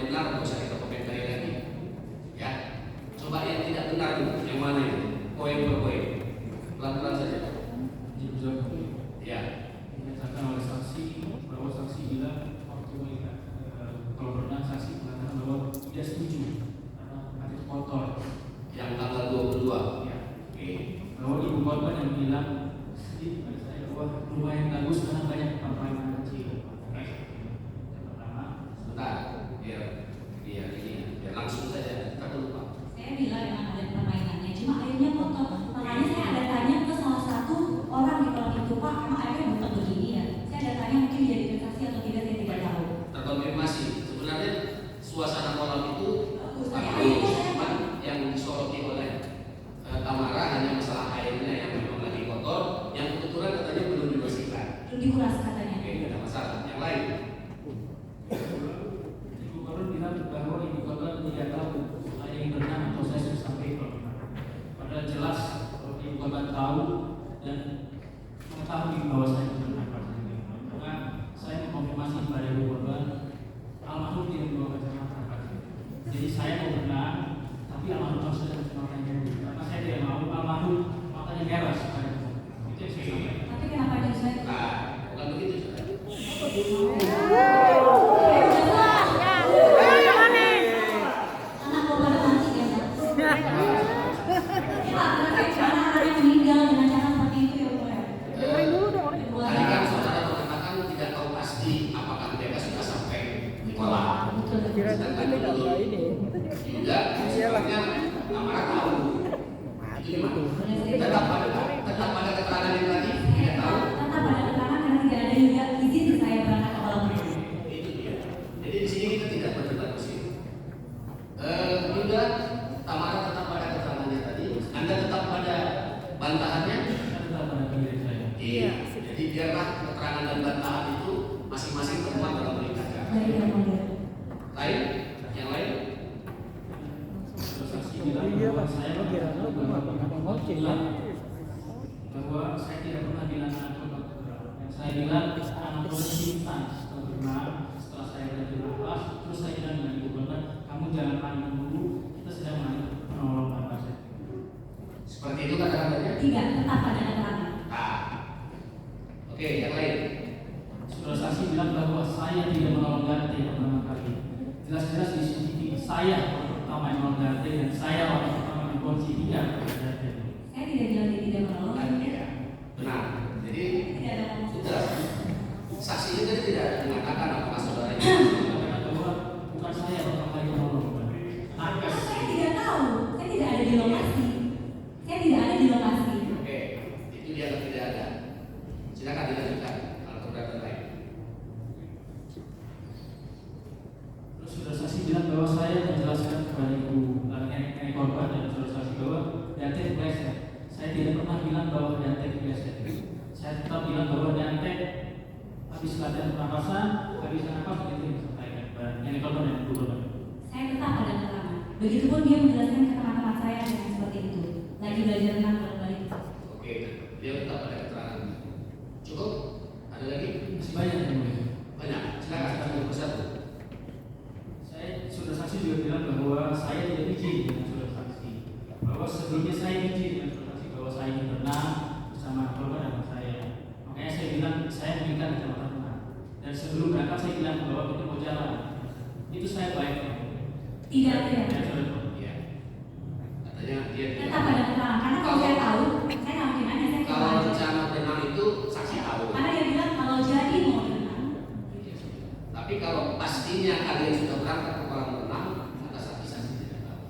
yang benar nggak usah kita komentari lagi. Ya, coba yang tidak benar dulu, yang mana ini? Poin per poin, pelan-pelan saja. Ya. Dinyatakan oleh saksi bahwa saksi bilang waktu melihat kalau pernah saksi mengatakan bahwa tidak setuju karena hati kotor. Yang tanggal 22. Ya. Oke. Bahwa ibu korban yang bilang sedih pada saya bahwa rumah yang bagus karena banyak permainan kecil. Yang pertama. Sebentar, biar ini, biar langsung saja. Kita lupa. Saya bilang memang ada permainannya, cuma airnya kotor. Makanya saya ada tanya ke salah satu orang di kolam itu, Pak, emang airnya bukan begini ya? Saya ada tanya mungkin dia diverifikasi atau tidak, saya tidak tahu. Terkonfirmasi. Sebenarnya suasana kolam itu Bagus, bagus, cuman yang disoroti oleh Tamara hanya masalah airnya yang memang lagi kotor, yang kebetulan katanya belum dibersihkan. Belum dikuras katanya. Oke, tidak ada masalah. Yang lain. Ibu korban bilang bahwa ibu korban tidak tahu saya yang berenang atau saya sudah sampai ke rumah. Padahal jelas kalau ibu korban tahu dan mengetahui bahwa saya berenang. Karena saya mengkonfirmasi kepada ibu korban, almarhum tidak membawa kacamata. Jadi saya mau berenang, tapi almarhum harus ada kacamatanya dulu. Karena saya tidak mau almarhum matanya merah supaya itu yang saya sampaikan. Tapi kenapa dia saya? Nah, bukan begitu sudah. Anak korban mati ya, Pak. Ya, Pak, karena anaknya meninggal dengan cara seperti itu ya, Pak. Tadi kan saudara mengatakan tidak tahu pasti apakah mereka sudah sampai di kolam. Sedangkan dulu juga sebenarnya Tamara tahu. Itu gimana? Tetap pada keterangan yang tadi tidak tahu. Tetap pada keterangan karena tidak ada juga izin saya berangkat ke kolam. Itu dia. Jadi di sini kita tidak berdebat di sini. Juga Tamara tetap pada keterangannya tadi. Anda tetap pada bantahannya. Saya tetap pada pendiri saya. Iya. Jadi biarlah keterangan dan bantahan itu masing-masing termuat dalam berita acara. Baik, ya, Pak. Lain? Yang lain? Saksi bilang bahwa saya bahwa saya tidak pernah bilang anak korban berat. Yang saya bilang anak korban pingsan setelah berenang, setelah saya berhenti nafas, terus saya bilang dengan ibu korban, kamu jangan panik dulu, kita sedang menolong nafas. Seperti itu kata-katanya? Tidak, tetap pada keterangan. Ah. Oke, yang lain. Saudara saksi bilang bahwa saya tidak menolong Gante pertama kali. Jelas-jelas di CCTV saya orang pertama yang menolong Gante dan saya orang pertama yang kunci dia. Saya tidak bilang dia tidak menolong. Kan ya. Benar. Jadi Tidak ada ngomong. sudah. Saksi itu tadi tidak mengatakan apakah saudara itu. Bahwa bukan saya pertama kali yang menolong. Nakes. Saya tidak tahu. Saya tidak ada di lokasi. Saya tidak ada di lokasi. Oke, itu dia tidak ada. Silakan dilanjutkan kalau keberatan lain. Terus saudara saksi bilang bahwa saya menjelaskan kepada ibu nenek korban dan saudara saksi bahwa Dante pleset. Saya tidak pernah bilang bahwa Dante pleset. Saya tetap bilang bahwa Dante habis latihan pernapasan, habis nafas itu yang disampaikan kepada nenek korban dan ibu korban. Saya tetap pada keterangan. Begitupun dia menjelaskan ke teman-teman saya dengan seperti itu. Lagi belajar renang balik. Oke, dia tetap pada keterangan. Cukup? Ada lagi? Masih banyak yang mulia. Banyak. Silakan satu persatu. Saya saudara saksi juga bilang bahwa saya tidak izin dengan saudara saksi. Bahwa sebelumnya saya izin dengan saudara saksi bahwa saya ingin berenang bersama korban dan saya. Makanya saya bilang saya menginginkan kecamatan renang. Dan sebelum berangkat saya bilang bahwa kita mau jalan. Itu saya baik. Tidak ada. Iya. Katanya dia Tetap pada keterangan. Karena kalau saya tahu, saya nggak mungkin nanya. Saya kalau cuma rencana berenang itu saksi tahu. karena dia bilang kalau jadi mau berenang. Tapi kalau pastinya kalian sudah berangkat ke kolam renang, maka saksi tidak tahu.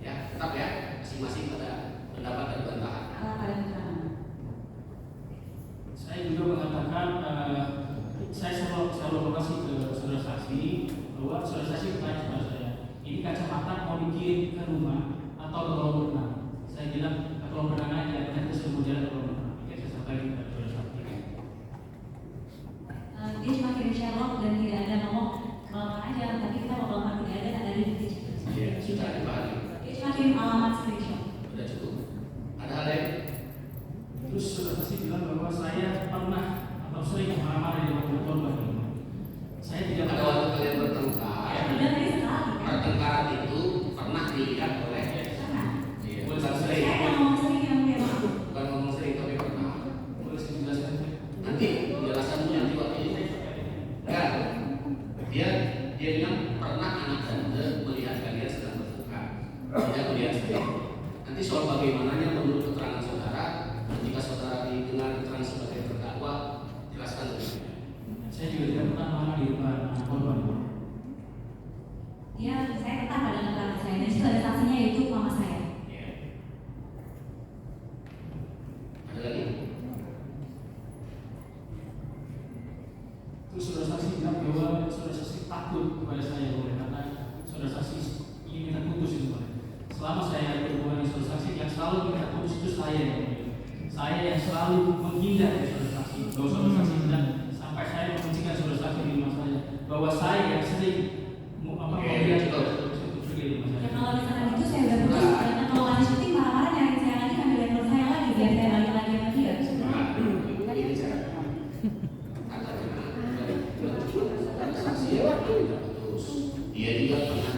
Ya, tetap ya, masing-masing pada pendapat dan bantahan. Tetap pada keterangan. Saya juga mengatakan saya selalu lokasi ke saudara saksi bahwa saudara saksi bertanya kepada saya, ini kacamata mau dikirim ke rumah atau ke kolam renang? Saya bilang ke kolam renang aja, nanti saya mau jalan ke kolam renang. Oke, saya sampaikan kepada saudara saksi. Dia cuma kirim Sherlock dan tidak ada ngomong kalau aja, tapi kita mau kalau tidak ada di Iya, sudah dipahami. Dia cuma kirim alamat screenshot. Sudah cukup. Ada hal lain? Terus saudara saksi bilang bahwa saya pernah atau sering marah-marah di depan korban. Saya tidak Pada waktu kalian bertengkar, Dan tadi Dia bilang pernah anak tante melihat kalian sedang bertengkar, tidak melihat saya. Nanti soal bagaimananya menurut keterangan saudara, ketika saudara didengar keterangan sebagai terdakwa, jelaskan lebih. Saya juga tidak pernah marah di depan anak korban. Ya, saya tetap pada keterangan saya dan itu ada saksinya yaitu mama saya. Ya. Ada lagi? Terus saudara saksi bilang bahwa saudara saksi takut kepada saya karena saudara saksi ingin minta putus itu Pak. Selama saya berhubungan dengan saudara saksi yang selalu minta putus itu saya yang mulia. Saya yang selalu menghindar dari saudara saksi. Bahwa saudara saksi bilang sampai saya membencikan saudara saksi di rumah saya bahwa saya yang sering Ya kalau misalkan itu saya udah putus, karena kalau lanjut syuting marah-marah nyariin saya lagi, ambil handphone saya lagi biar saya balik lagi sama dia. Dia juga pernah.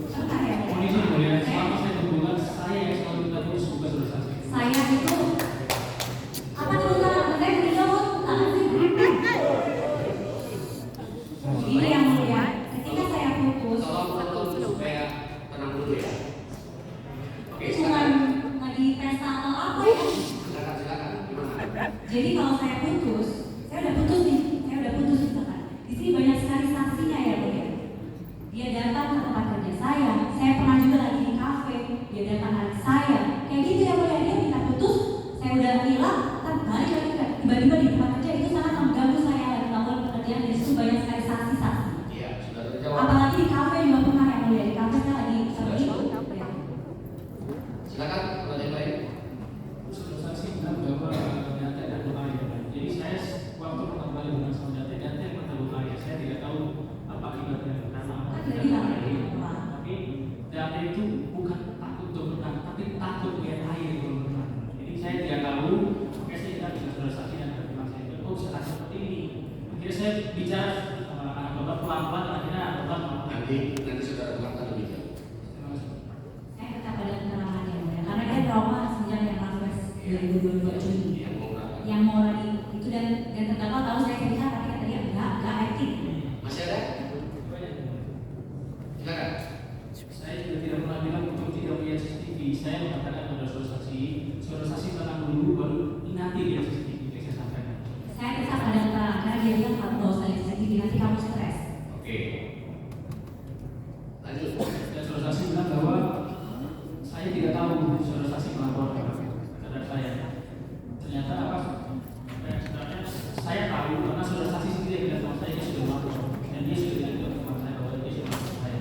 Pernah ya? kondisi mulia selama saya berhubungan saya yang selalu minta putus bukan saudara saksi. Saya itu apa tulisan saya meninggal apa sih? Ini yang mulia. Ketika saya putus, Tolong supaya tenang dulu ya. Oke, cuman lagi pesta atau apa ya? silakan. Gimana? Jadi kalau saya putus, saya udah putus nih, misalkan. Di sini banyak sekali saksinya ya, Bu ya. Dia datang ke tempat kerja saya pernah juga lagi di kafe, dia datang hari saya, kayak gitu ya, Bu ya. Dia minta putus, saya udah hilang, balik lagi kan. Tiba-tiba di tempat kerja itu sangat mengganggu saya lagi melakukan pekerjaan, dan itu banyak sekali saksi-saksi. Iya, sudah terjawab. Apalagi di kafe juga pernah yang mulia, di kafe saya lagi seperti itu. Ya. Silakan, kalau ada yang lain. Saudara saksi bilang bahwa data dan berbahaya. Jadi saya waktu pertama kali dengan saudara data yang pernah berbahaya, saya tidak tahu apa akibatnya karena apa. Kan dia bilang gitu, Pak. Tapi data itu bukan takut untuk berenang, tapi takut lihat air kalau berenang. Jadi saya tidak tahu, makanya saya tidak bisa saudara saksi dan berterima kasih. Oh, saya takut seperti ini. Akhirnya saya bicara sama anak bapak pelan-pelan, akhirnya anak bapak Nanti saudara terangkan lebih jauh. terima kasih. Saya tetap pada keterangan yang mulia, karena dia trauma sejak yang 18 2022 Juni. Yang mau berapa? Yang mau lagi itu dan terdakwa tahu saya cerita tapi kata dia enggak acting. Masih ada? Silakan. Saya juga tidak pernah bilang untuk tidak melihat CCTV. Saya mengatakan pada saudara saksi tenang dulu baru nanti lihat CCTV. Itu saya sampaikan. Saya tetap pada keterangan karena dia bilang kamu gak usah lihat CCTV nanti kamu stres. Oke. Lanjut. Dan saudara saksi bilang bahwa saya tidak tahu saudara saksi melapor terhadap saya. Ternyata apa? Sebenarnya saya tahu karena saudara saksi sendiri yang bilang sama saya dia sudah melapor dan dia sudah bilang kepada saya bahwa dia sudah melapor saya.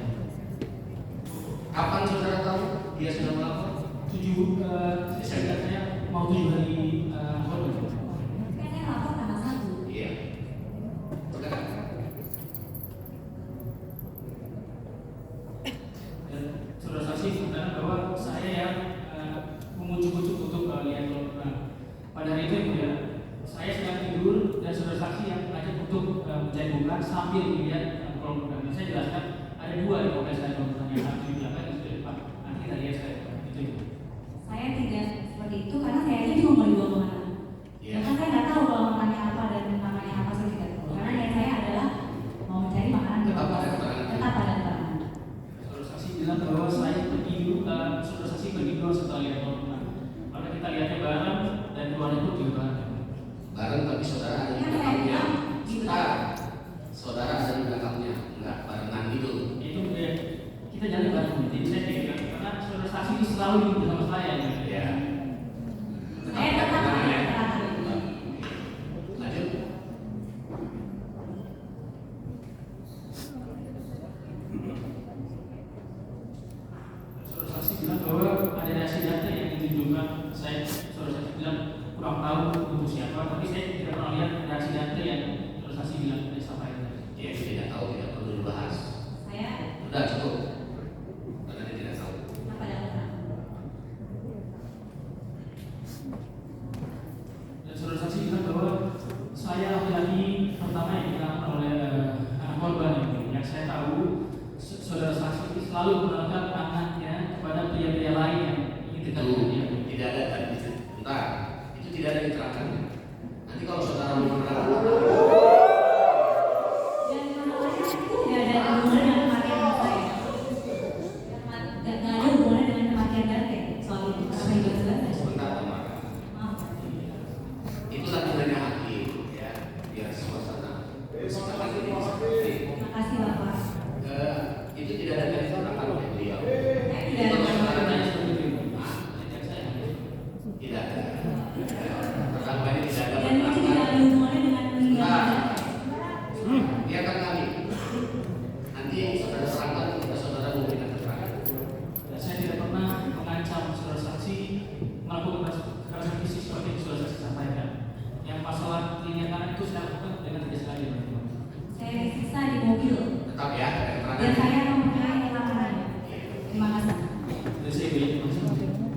Kapan saudara tahu dia sudah melapor? Saya mau 7 hari korban. Kan saya lapor tanggal 1. Iya. Silakan. Dan saudara saksi mengatakan bahwa saya yang mengucuk-ucuk untuk lihat korban. Pada hari itu ya, saya sedang tidur dan saudara saksi yang mengajak untuk mencari buka sambil melihat korban. Dan saya jelaskan ada 2 di mobil saya korban yang satu di belakang yang sudah di depan. Nanti kita lihat saya itu. Saya tidak seperti itu karena saya aja bingung mau dibawa kemana. Iya. Karena saya nggak tahu kalau namanya apa dan namanya apa saya tidak tahu. Karena niat saya adalah mau mencari makanan di Tetap rumah. pada keterangan. Tetap pada keterangan. Saudara saksi bilang bahwa saya pergi dulu, saudara saksi pergi dulu setelah lihat korban. Maka kita lihatnya bareng dan keluarnya pun juga bareng. Bareng tapi saudara ada di belakangnya. Saudara ada di belakangnya. Enggak, barengan gitu. Itu kita jalan bareng. Jadi saya tidak karena saudara saksi itu selalu bersama saya. Iya. Saya tetap pada keterangan. Lanjut. Saudara saksi bilang bahwa ada reaksi data yang ditunjukkan. Saudara saksi bilang kurang tahu untuk siapa, tapi saya tidak pernah lihat reaksi data yang saudara saksi bilang dari sampaikan. Ya, tidak tahu, tidak perlu dibahas. Saya Sudah cukup. Karena dia tidak tahu. tetap pada keterangan. Dan saudara saksi bilang bahwa saya laki-laki pertama yang dikenalkan oleh anak korban yang saya tahu saudara saksi itu selalu mengenalkan anaknya kepada pria-pria lain yang ingin dekat Itu dengan dia. tidak ada tadi. Bentar. Itu tidak ada diterangkannya. Nanti kalau saudara mau menerangkan Dan masalahnya itu tidak ada Nanti saudara serahkan kepada saudara memberikan keterangan. Dan saya tidak pernah mengancam saudara saksi melakukan kekerasan fisik seperti yang saudara saksi sampaikan. Yang masalah lini kanan itu saya lakukan dengan tidak sengaja. Saya disiksa di mobil. Tetap ya, ada Dan keterangan. saya mempunyai keterangan. Terima kasih. Jadi saya